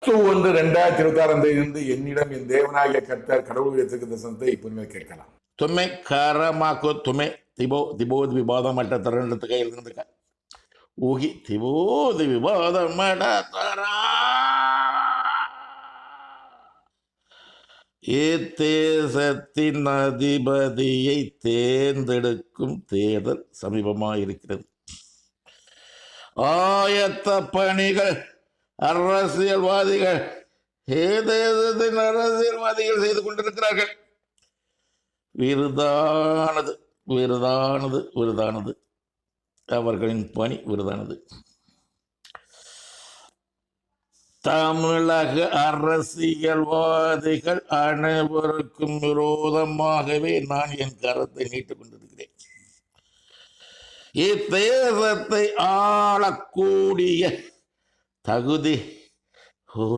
10/1/2026 என்னிடம் என் தேவனாகிய கர்த்தர் கடவுள் வைத்திருக்கிற தரிசனத்தை இப்போதுமே கேட்கலாம். तुम्हें कारामाको तुम्हें तिबो दिबोध विवाद मट तरंड கையில் இருந்துக்க ஊகி திபோது விவாத மட தரா தேசத்தின் அதிபதியை தேர்ந்தெடுக்கும் தேர்தல் சமீபமாயிருக்கிறது. ஆயத்த பணிகள் அரசியல்வாதிகள் தேசத்தின் அரசியல்வாதிகள் செய்து கொண்டிருக்கிறார்கள். விருதானது விருதானது விருதானது அவர்களின் பணி விருதானது. தமிழக அரசியல்வாதிகள் அனைவருக்கும் விரோதமாகவே நான் என் கரத்தை நீட்டுக் கொண்டிருக்கிறேன். இத்தேசத்தை ஆளக்கூடிய தகுதி